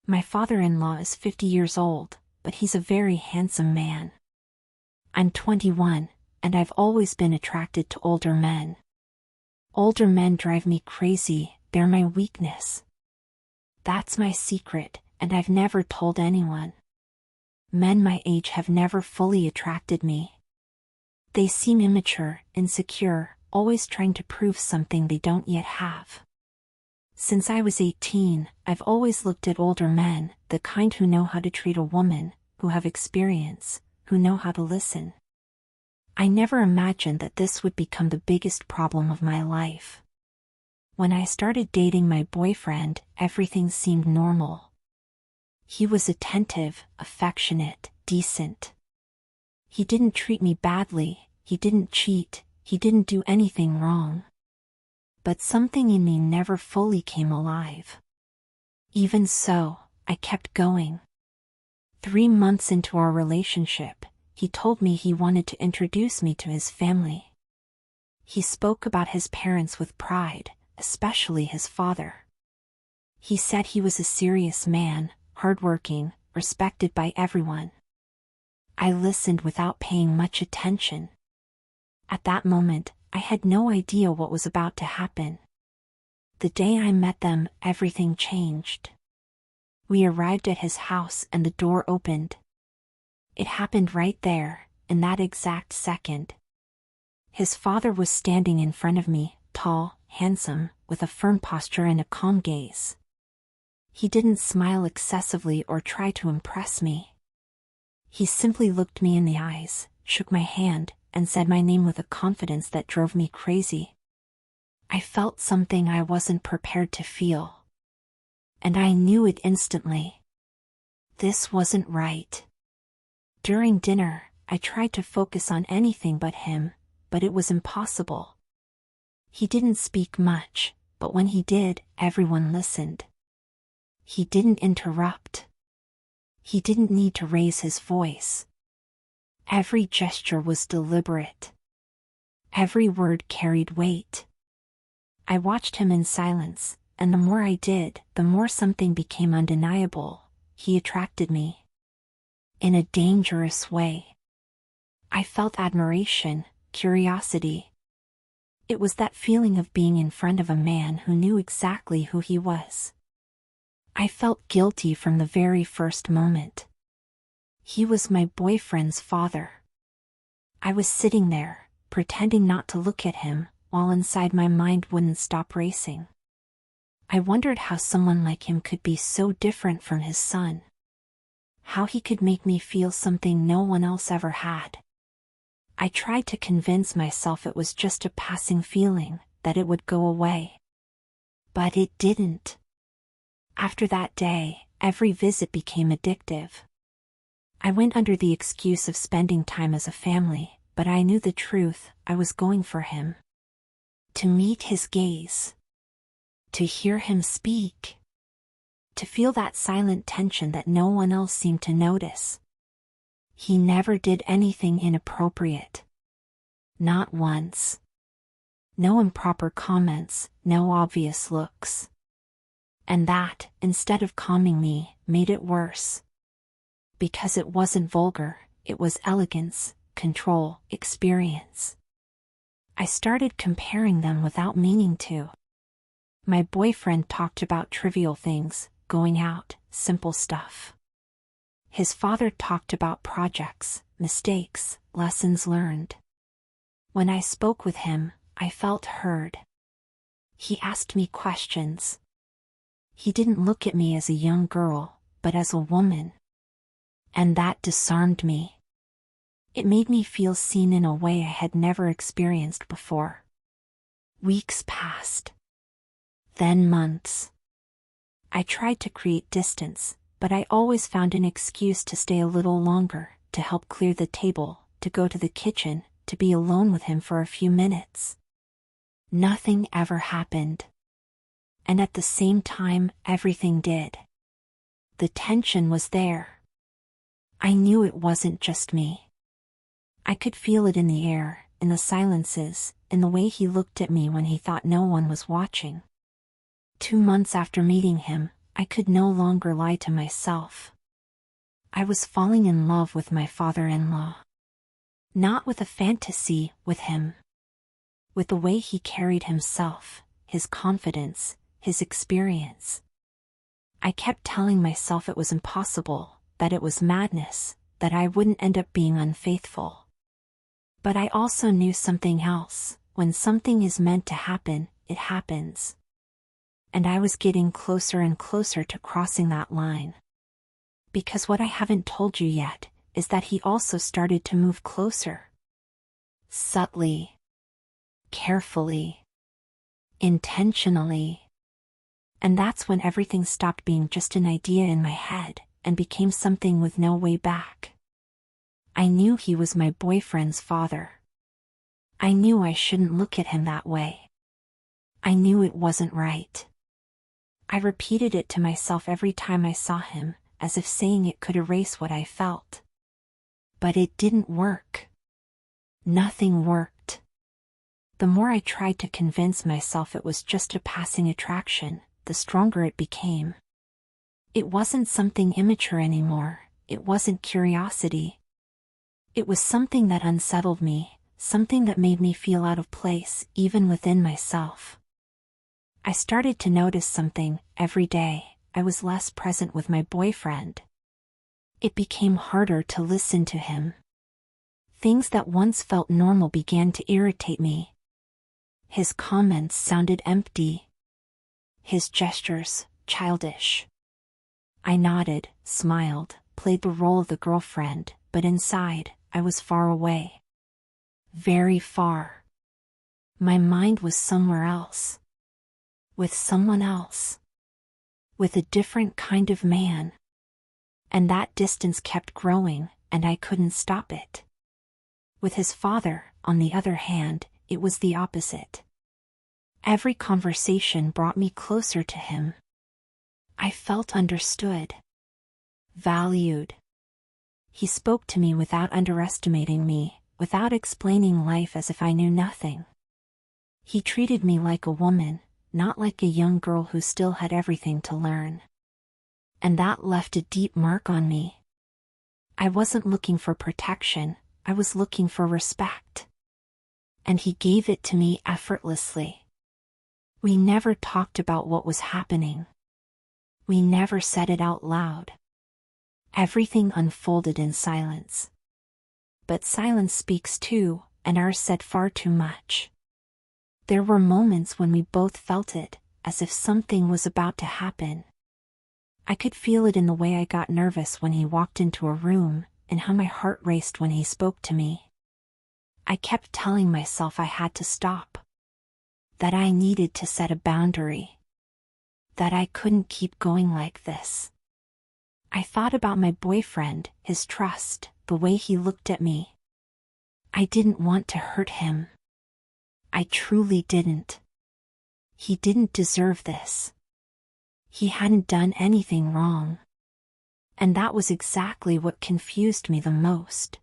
My father-in-law is 50 years old, but he's a very handsome man. I'm 21, and I've always been attracted to older men. Older men drive me crazy, they're my weakness. That's my secret, and I've never told anyone. Men my age have never fully attracted me. They seem immature, insecure, always trying to prove something they don't yet have. Since I was 18, I've always looked at older men, the kind who know how to treat a woman, who have experience, who know how to listen. I never imagined that this would become the biggest problem of my life. When I started dating my boyfriend, everything seemed normal. He was attentive, affectionate, decent. He didn't treat me badly, he didn't cheat, he didn't do anything wrong. But something in me never fully came alive. Even so, I kept going. 3 months into our relationship, he told me he wanted to introduce me to his family. He spoke about his parents with pride, especially his father. He said he was a serious man, hardworking, respected by everyone. I listened without paying much attention. At that moment, I had no idea what was about to happen. The day I met them, everything changed. We arrived at his house and the door opened. It happened right there, in that exact second. His father was standing in front of me, tall, handsome, with a firm posture and a calm gaze. He didn't smile excessively or try to impress me. He simply looked me in the eyes, shook my hand, and said my name with a confidence that drove me crazy. I felt something I wasn't prepared to feel. And I knew it instantly. This wasn't right. During dinner, I tried to focus on anything but him, but it was impossible. He didn't speak much, but when he did, everyone listened. He didn't interrupt. He didn't need to raise his voice. Every gesture was deliberate. Every word carried weight. I watched him in silence, and the more I did, the more something became undeniable. He attracted me. In a dangerous way. I felt admiration, curiosity. It was that feeling of being in front of a man who knew exactly who he was. I felt guilty from the very first moment. He was my boyfriend's father. I was sitting there, pretending not to look at him, while inside my mind wouldn't stop racing. I wondered how someone like him could be so different from his son. How he could make me feel something no one else ever had. I tried to convince myself it was just a passing feeling, that it would go away. But it didn't. After that day, every visit became addictive. I went under the excuse of spending time as a family, but I knew the truth, I was going for him. To meet his gaze. To hear him speak. To feel that silent tension that no one else seemed to notice. He never did anything inappropriate. Not once. No improper comments, no obvious looks. And that, instead of calming me, made it worse. Because it wasn't vulgar, it was elegance, control, experience. I started comparing them without meaning to. My boyfriend talked about trivial things, going out, simple stuff. His father talked about projects, mistakes, lessons learned. When I spoke with him, I felt heard. He asked me questions. He didn't look at me as a young girl, but as a woman. And that disarmed me. It made me feel seen in a way I had never experienced before. Weeks passed. Then months. I tried to create distance, but I always found an excuse to stay a little longer, to help clear the table, to go to the kitchen, to be alone with him for a few minutes. Nothing ever happened. And at the same time, everything did. The tension was there. I knew it wasn't just me. I could feel it in the air, in the silences, in the way he looked at me when he thought no one was watching. 2 months after meeting him, I could no longer lie to myself. I was falling in love with my father-in-law. Not with a fantasy with him. With the way he carried himself, his confidence, his experience. I kept telling myself it was impossible, that it was madness, that I wouldn't end up being unfaithful. But I also knew something else. When something is meant to happen, it happens. And I was getting closer and closer to crossing that line. Because what I haven't told you yet is that he also started to move closer. Subtly. Carefully. Intentionally. And that's when everything stopped being just an idea in my head and became something with no way back. I knew he was my boyfriend's father. I knew I shouldn't look at him that way. I knew it wasn't right. I repeated it to myself every time I saw him, as if saying it could erase what I felt. But it didn't work. Nothing worked. The more I tried to convince myself it was just a passing attraction, the stronger it became. It wasn't something immature anymore, it wasn't curiosity. It was something that unsettled me, something that made me feel out of place, even within myself. I started to notice something. Every day, I was less present with my boyfriend. It became harder to listen to him. Things that once felt normal began to irritate me. His comments sounded empty. His gestures, childish. I nodded, smiled, played the role of the girlfriend, but inside, I was far away. Very far. My mind was somewhere else. With someone else. With a different kind of man. And that distance kept growing, and I couldn't stop it. With his father, on the other hand, it was the opposite. Every conversation brought me closer to him. I felt understood. Valued. He spoke to me without underestimating me, without explaining life as if I knew nothing. He treated me like a woman, not like a young girl who still had everything to learn. And that left a deep mark on me. I wasn't looking for protection, I was looking for respect. And he gave it to me effortlessly. We never talked about what was happening. We never said it out loud. Everything unfolded in silence. But silence speaks too, and ours said far too much. There were moments when we both felt it, as if something was about to happen. I could feel it in the way I got nervous when he walked into a room, and how my heart raced when he spoke to me. I kept telling myself I had to stop. That I needed to set a boundary. That I couldn't keep going like this. I thought about my boyfriend, his trust, the way he looked at me. I didn't want to hurt him. I truly didn't. He didn't deserve this. He hadn't done anything wrong. And that was exactly what confused me the most.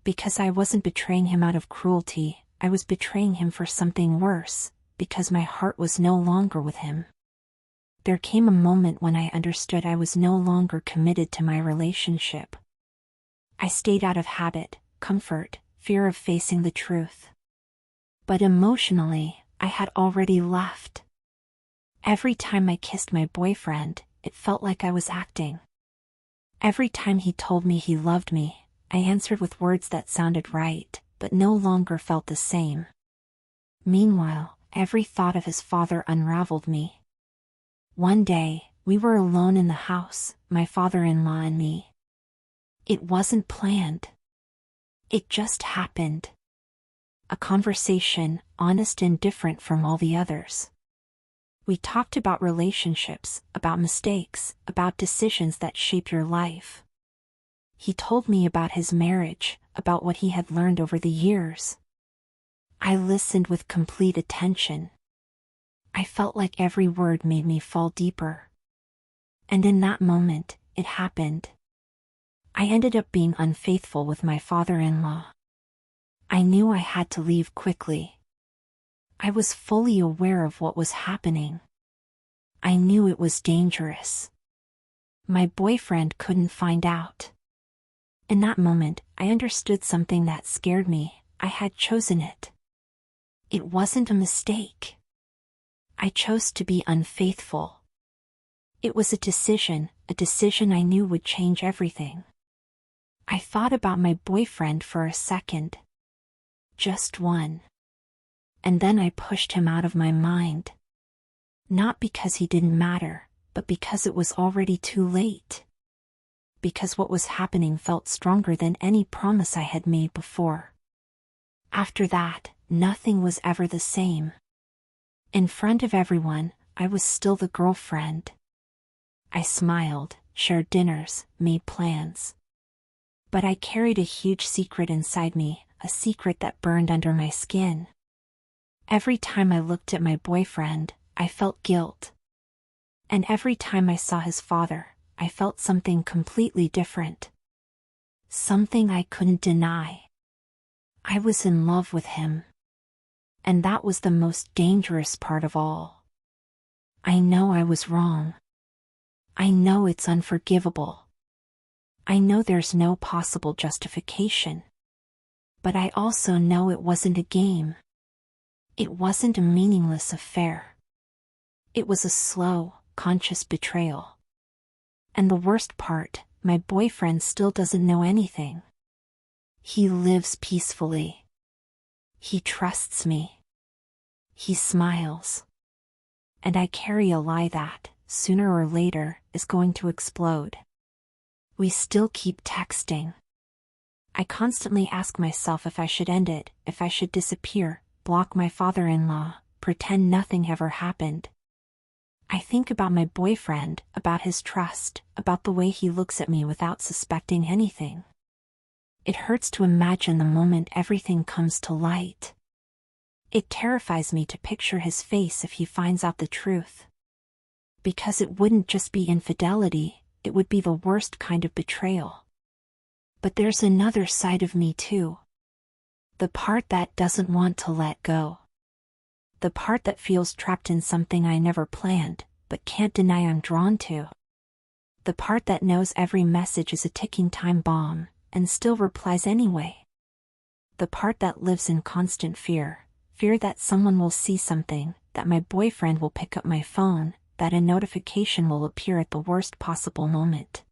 Because I wasn't betraying him out of cruelty, I was betraying him for something worse, because my heart was no longer with him. There came a moment when I understood I was no longer committed to my relationship. I stayed out of habit, comfort, fear of facing the truth. But emotionally, I had already left. Every time I kissed my boyfriend, it felt like I was acting. Every time he told me he loved me, I answered with words that sounded right, but no longer felt the same. Meanwhile, every thought of his father unraveled me. One day, we were alone in the house, my father-in-law and me. It wasn't planned. It just happened. A conversation, honest and different from all the others. We talked about relationships, about mistakes, about decisions that shape your life. He told me about his marriage, about what he had learned over the years. I listened with complete attention. I felt like every word made me fall deeper. And in that moment, it happened. I ended up being unfaithful with my father-in-law. I knew I had to leave quickly. I was fully aware of what was happening. I knew it was dangerous. My boyfriend couldn't find out. In that moment, I understood something that scared me. I had chosen it. It wasn't a mistake. I chose to be unfaithful. It was a decision I knew would change everything. I thought about my boyfriend for a second. Just one. And then I pushed him out of my mind. Not because he didn't matter, but because it was already too late. Because what was happening felt stronger than any promise I had made before. After that, nothing was ever the same. In front of everyone, I was still the girlfriend. I smiled, shared dinners, made plans. But I carried a huge secret inside me, a secret that burned under my skin. Every time I looked at my boyfriend, I felt guilt. And every time I saw his father, I felt something completely different. Something I couldn't deny. I was in love with him. And that was the most dangerous part of all. I know I was wrong. I know it's unforgivable. I know there's no possible justification. But I also know it wasn't a game. It wasn't a meaningless affair. It was a slow, conscious betrayal. And the worst part, my boyfriend still doesn't know anything. He lives peacefully. He trusts me. He smiles. And I carry a lie that, sooner or later, is going to explode. We still keep texting. I constantly ask myself if I should end it, if I should disappear, block my father-in-law, pretend nothing ever happened. I think about my boyfriend, about his trust, about the way he looks at me without suspecting anything. It hurts to imagine the moment everything comes to light. It terrifies me to picture his face if he finds out the truth. Because it wouldn't just be infidelity, it would be the worst kind of betrayal. But there's another side of me too. The part that doesn't want to let go. The part that feels trapped in something I never planned, but can't deny I'm drawn to. The part that knows every message is a ticking time bomb, and still replies anyway. The part that lives in constant fear that someone will see something, that my boyfriend will pick up my phone, that a notification will appear at the worst possible moment.